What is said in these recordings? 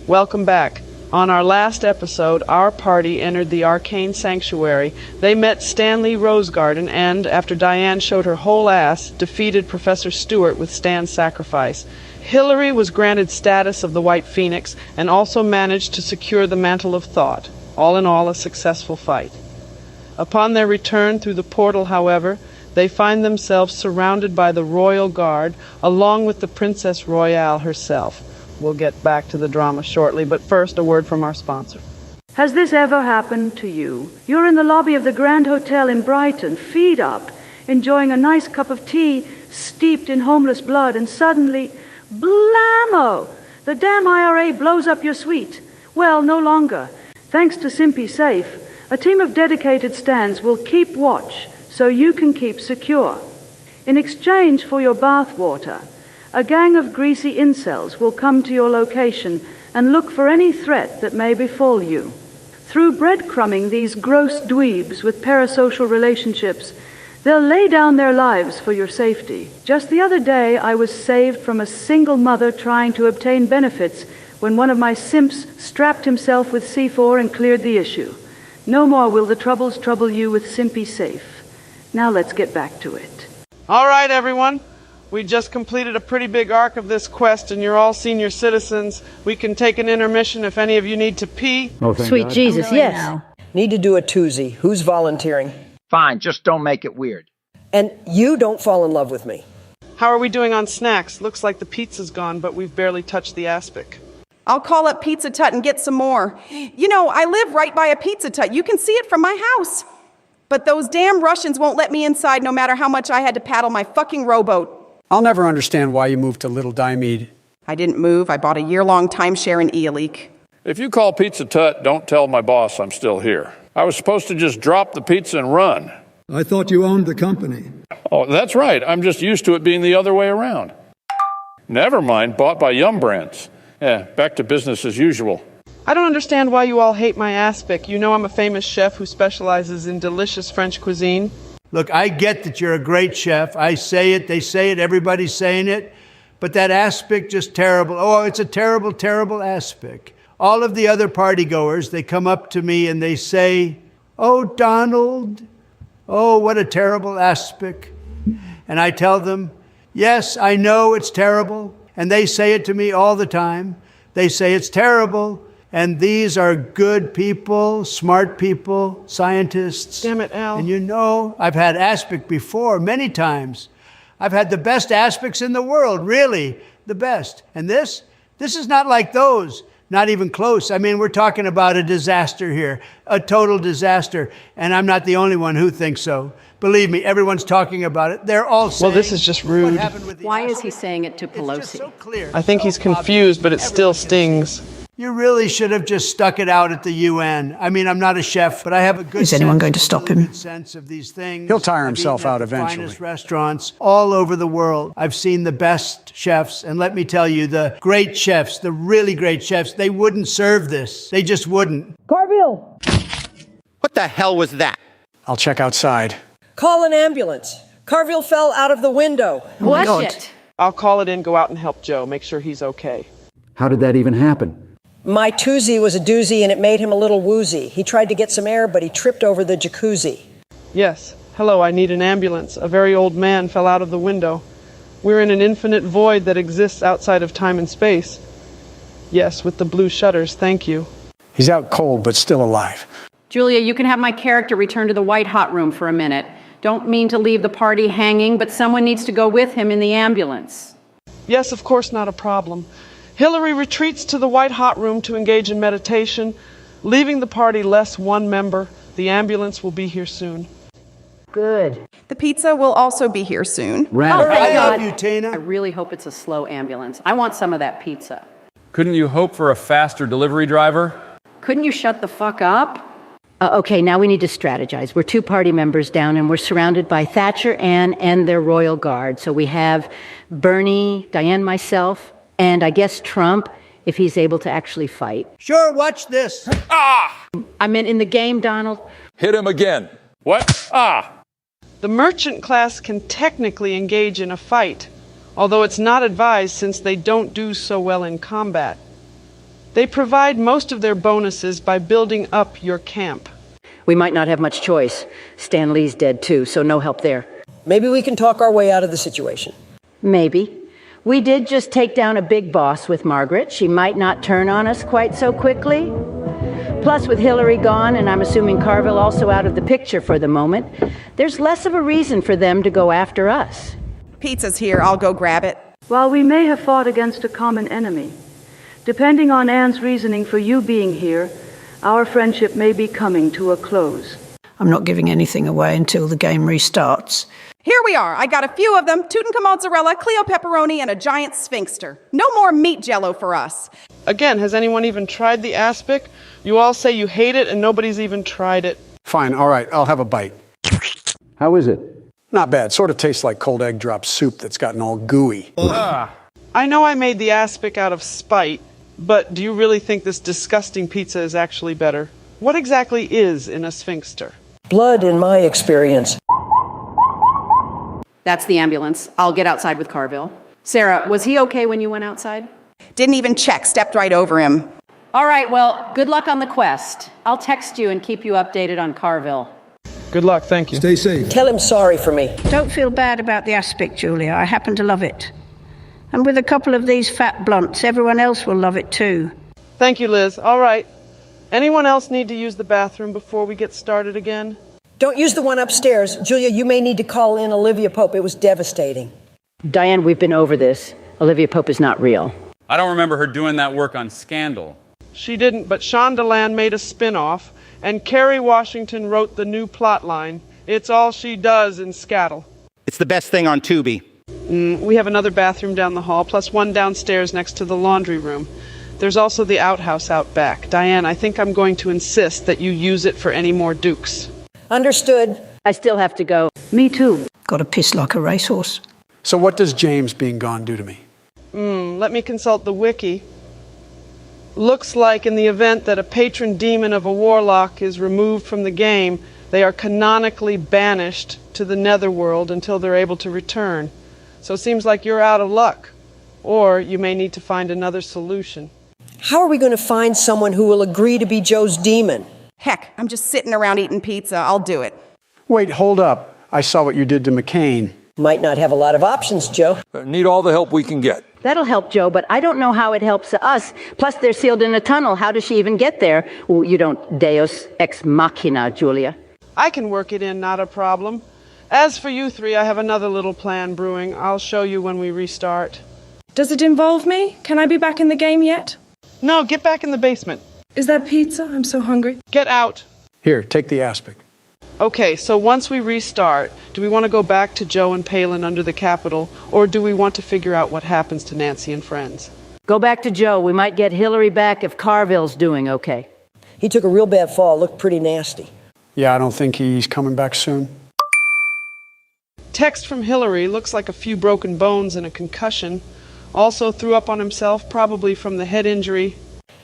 Welcome back. On our last episode, our party entered the arcane sanctuary. They met Stanley Rosegarden and, after Diane showed her whole ass, defeated Professor Stewart with Stan's sacrifice. Hillary was granted status of the White Phoenix and also managed to secure the Mantle of Thought. All in all, a successful fight. Upon their return through the portal, however, they find themselves surrounded by the Royal Guard, along with the Princess Royale herself. We'll get back to the drama shortly, but first, a word from our sponsor. Has this ever happened to you? You're in the lobby of the Grand Hotel in Brighton, feet up, enjoying a nice cup of tea steeped in homeless blood, and suddenly, blammo! The damn IRA blows up your suite. Well, no longer. Thanks to Simpy Safe, a team of dedicated stands will keep watch so you can keep secure. In exchange for your bath water, a gang of greasy incels will come to your location and look for any threat that may befall you. Through breadcrumbing these gross dweebs with parasocial relationships, they'll lay down their lives for your safety. Just the other day, I was saved from a single mother trying to obtain benefits when one of my simps strapped himself with C4 and cleared the issue. No more will the troubles trouble you with Simpy Safe. Now let's get back to it. All right, everyone. We just completed a pretty big arc of this quest, and you're all senior citizens. We can take an intermission if any of you need to pee. Oh, thank Sweet God. Jesus, yes. Now. Need to do a twosie. Who's volunteering? Fine, just don't make it weird. And you don't fall in love with me. How are we doing on snacks? Looks like the pizza's gone, but we've barely touched the aspic. I'll call up Pizza Tut and get some more. You know, I live right by a Pizza Tut. You can see it from my house. But those damn Russians won't let me inside no matter how much I had to paddle my fucking rowboat. I'll never understand why you moved to Little Diomede. I didn't move. I bought a year-long timeshare in Ealeak. If you call Pizza Tut, don't tell my boss I'm still here. I was supposed to just drop the pizza and run. I thought you owned the company. Oh, that's right. I'm just used to it being the other way around. Never mind, bought by Yum Brands. Yeah, back to business as usual. I don't understand why you all hate my aspic. You know I'm a famous chef who specializes in delicious French cuisine. Look, I get that you're a great chef. I say it, they say it, everybody's saying it. But that aspic, just terrible. Oh, it's a terrible, terrible aspic. All of the other partygoers, they come up to me and they say, "Oh, Donald, oh, what a terrible aspic." And I tell them, yes, I know it's terrible. And they say it to me all the time. They say it's terrible. And these are good people, smart people, scientists. Damn it, Al. And you know, I've had aspic before, many times. I've had the best aspics in the world, really, the best. And this is not like those, not even close. I mean, we're talking about a disaster here, a total disaster. And I'm not the only one who thinks so. Believe me, everyone's talking about it. They're all saying, well, this is just rude. Why is he saying it to Pelosi? It's just so clear. I think he's confused, but it still stings. You really should have just stuck it out at the UN. I mean, I'm not a chef, but I have a good Is anyone going to stop him? sense of these things. He'll tire I've himself eaten at out the eventually. Finest restaurants all over the world. I've seen the best chefs, and let me tell you, the great chefs, the really great chefs, they wouldn't serve this. They just wouldn't. Carville! What the hell was that? I'll check outside. Call an ambulance. Carville fell out of the window. What shit? I'll call it in, go out and help Joe, make sure he's okay. How did that even happen? My twosie was a doozy and it made him a little woozy. He tried to get some air, but he tripped over the jacuzzi. Yes. Hello, I need an ambulance. A very old man fell out of the window. We're in an infinite void that exists outside of time and space. Yes, with the blue shutters, thank you. He's out cold, but still alive. Julia, you can have my character return to the white hot room for a minute. Don't mean to leave the party hanging, but someone needs to go with him in the ambulance. Yes, of course, not a problem. Hillary retreats to the white hot room to engage in meditation, leaving the party less one member. The ambulance will be here soon. Good. The pizza will also be here soon. Radical. I love you, Tina. I really hope it's a slow ambulance. I want some of that pizza. Couldn't you hope for a faster delivery driver? Couldn't you shut the fuck up? Okay, now we need to strategize. We're 2 party members down, and we're surrounded by Thatcher, Ann, and their royal guard. So we have Bernie, Diane, myself, and I guess Trump, if he's able to actually fight. Sure, watch this. I meant in the game, Donald. Hit him again. What? The merchant class can technically engage in a fight, although it's not advised since they don't do so well in combat. They provide most of their bonuses by building up your camp. We might not have much choice. Stan Lee's dead too, so no help there. Maybe we can talk our way out of the situation. Maybe. We did just take down a big boss with Margaret. She might not turn on us quite so quickly. Plus, with Hillary gone, and I'm assuming Carville also out of the picture for the moment, there's less of a reason for them to go after us. Pizza's here. I'll go grab it. While we may have fought against a common enemy, depending on Anne's reasoning for you being here, our friendship may be coming to a close. I'm not giving anything away until the game restarts. Here we are. I got a few of them. Tutankhamun mozzarella, Cleo pepperoni, and a giant sphinxter. No more meat jello for us. Again, has anyone even tried the aspic? You all say you hate it and nobody's even tried it. Fine, all right, I'll have a bite. How is it? Not bad. Sort of tastes like cold egg drop soup that's gotten all gooey. I know I made the aspic out of spite, but do you really think this disgusting pizza is actually better? What exactly is in a sphinxter? Blood, in my experience. That's the ambulance. I'll get outside with Carville. Sarah, was he okay when you went outside? Didn't even check. Stepped right over him. All right, well, good luck on the quest. I'll text you and keep you updated on Carville. Good luck, thank you. Stay safe. Tell him sorry for me. Don't feel bad about the aspic, Julia. I happen to love it. And with a couple of these fat blunts, everyone else will love it too. Thank you, Liz. All right. Anyone else need to use the bathroom before we get started again? Don't use the one upstairs. Julia, you may need to call in Olivia Pope. It was devastating. Diane, we've been over this. Olivia Pope is not real. I don't remember her doing that work on Scandal. She didn't, but Shondaland made a spin-off, and Kerry Washington wrote the new plot line. It's all she does in Scattle. It's the best thing on Tubi. We have another bathroom down the hall, plus one downstairs next to the laundry room. There's also the outhouse out back. Diane, I think I'm going to insist that you use it for any more dukes. Understood. I still have to go. Me too. Got to piss like a racehorse. So what does James being gone do to me? Let me consult the wiki. Looks like in the event that a patron demon of a warlock is removed from the game, they are canonically banished to the netherworld until they're able to return. So it seems like you're out of luck. Or you may need to find another solution. How are we going to find someone who will agree to be Joe's demon? Heck, I'm just sitting around eating pizza. I'll do it. Wait, hold up. I saw what you did to McCain. Might not have a lot of options, Joe. Need all the help we can get. That'll help Joe, but I don't know how it helps us. Plus, they're sealed in a tunnel. How does she even get there? Well, you don't deus ex machina, Julia. I can work it in, not a problem. As for you three, I have another little plan brewing. I'll show you when we restart. Does it involve me? Can I be back in the game yet? No, get back in the basement. Is that pizza? I'm so hungry. Get out. Here, take the aspic. Okay, so once we restart, do we want to go back to Joe and Palin under the Capitol, or do we want to figure out what happens to Nancy and friends? Go back to Joe. We might get Hillary back if Carville's doing okay. He took a real bad fall. Looked pretty nasty. Yeah, I don't think he's coming back soon. Text from Hillary. Looks like a few broken bones and a concussion. Also threw up on himself, probably from the head injury.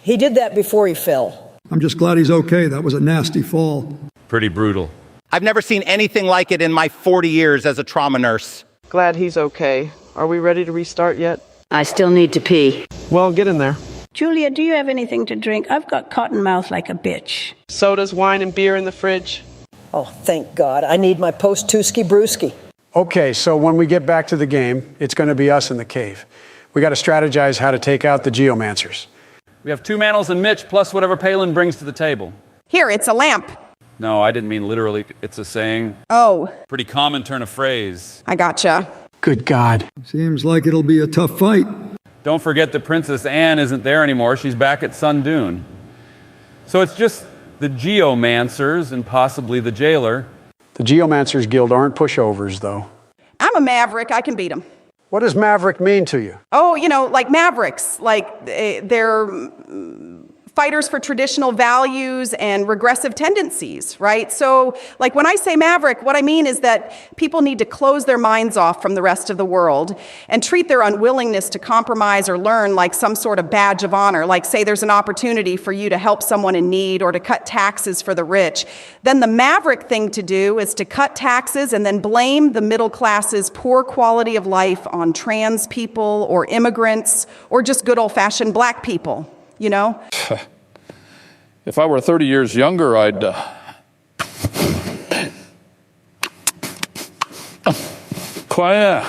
He did that before he fell. I'm just glad he's okay. That was a nasty fall. Pretty brutal. I've never seen anything like it in my 40 years as a trauma nurse. Glad he's okay. Are we ready to restart yet? I still need to pee. Well, get in there. Julia, do you have anything to drink? I've got cotton mouth like a bitch. Sodas, wine, and beer in the fridge. Oh, thank God. I need my post-Tuski brewski. Okay, so when we get back to the game, it's going to be us in the cave. We got to strategize how to take out the geomancers. We have 2 Manels and Mitch, plus whatever Palin brings to the table. Here, it's a lamp. No, I didn't mean literally. It's a saying. Oh. Pretty common turn of phrase. I gotcha. Good God. Seems like it'll be a tough fight. Don't forget that Princess Anne isn't there anymore. She's back at Sun Dune. So it's just the geomancers and possibly the jailer. The Geomancers Guild aren't pushovers, though. I'm a maverick. I can beat them. What does maverick mean to you? Oh, like mavericks. Like they're fighters for traditional values and regressive tendencies, right? So, like when I say maverick, what I mean is that people need to close their minds off from the rest of the world and treat their unwillingness to compromise or learn like some sort of badge of honor. Like, say there's an opportunity for you to help someone in need or to cut taxes for the rich. Then the maverick thing to do is to cut taxes and then blame the middle class's poor quality of life on trans people or immigrants or just good old-fashioned black people. you know? If I were 30 years younger, I'd... Quiet.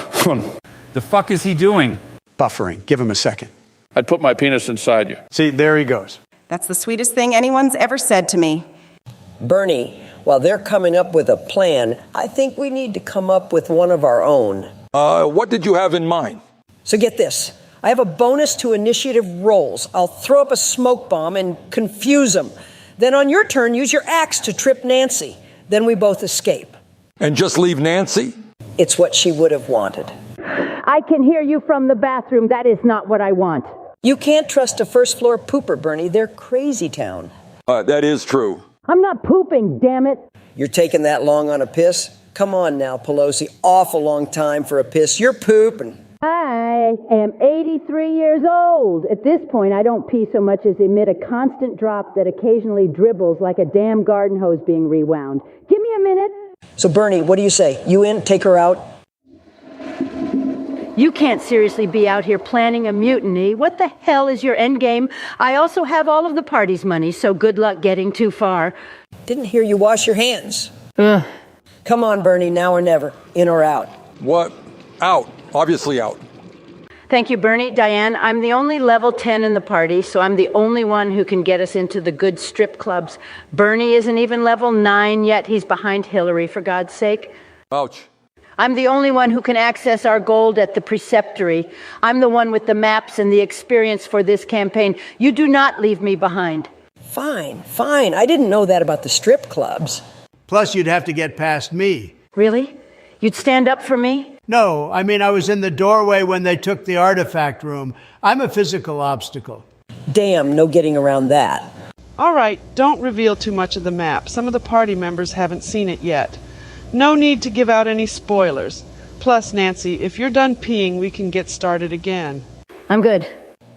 The fuck is he doing? Buffering. Give him a second. I'd put my penis inside you. See, there he goes. That's the sweetest thing anyone's ever said to me. Bernie, while they're coming up with a plan, I think we need to come up with one of our own. What did you have in mind? So get this. I have a bonus to initiative rolls. I'll throw up a smoke bomb and confuse them. Then on your turn, use your axe to trip Nancy. Then we both escape. And just leave Nancy? It's what she would have wanted. I can hear you from the bathroom. That is not what I want. You can't trust a first-floor pooper, Bernie. They're crazy town. That is true. I'm not pooping, damn it. You're taking that long on a piss? Come on now, Pelosi. Awful long time for a piss. You're pooping. I am 83 years old. At this point, I don't pee so much as emit a constant drop that occasionally dribbles like a damn garden hose being rewound. Give me a minute. So, Bernie, what do you say? You in? Take her out? You can't seriously be out here planning a mutiny. What the hell is your end game? I also have all of the party's money, so good luck getting too far. Didn't hear you wash your hands. Ugh. Come on, Bernie, now or never. In or out? What? Out. Obviously out. Thank you, Bernie. Diane, I'm the only level 10 in the party, so I'm the only one who can get us into the good strip clubs. Bernie isn't even level 9 yet. He's behind Hillary, for God's sake. Ouch. I'm the only one who can access our gold at the preceptory. I'm the one with the maps and the experience for this campaign. You do not leave me behind. Fine. I didn't know that about the strip clubs. Plus, you'd have to get past me. Really? You'd stand up for me? No, I mean, I was in the doorway when they took the artifact room. I'm a physical obstacle. Damn, no getting around that. All right, don't reveal too much of the map. Some of the party members haven't seen it yet. No need to give out any spoilers. Plus, Nancy, if you're done peeing, we can get started again. I'm good.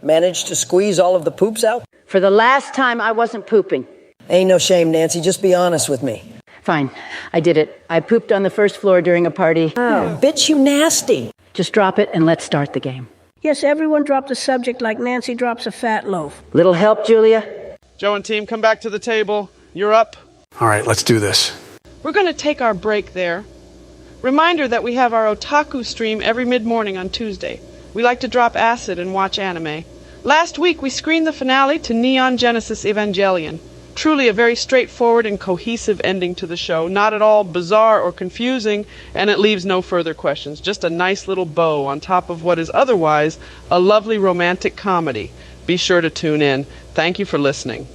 Managed to squeeze all of the poops out? For the last time, I wasn't pooping. Ain't no shame, Nancy. Just be honest with me. Fine. I did it. I pooped on the first floor during a party. Oh, bitch, you nasty. Just drop it and let's start the game. Yes, everyone dropped the subject like Nancy drops a fat loaf. Little help, Julia? Joe and team, come back to the table. You're up. All right, let's do this. We're going to take our break there. Reminder that we have our otaku stream every mid-morning on Tuesday. We like to drop acid and watch anime. Last week, we screened the finale to Neon Genesis Evangelion. Truly a very straightforward and cohesive ending to the show, not at all bizarre or confusing, and it leaves no further questions. Just a nice little bow on top of what is otherwise a lovely romantic comedy. Be sure to tune in. Thank you for listening.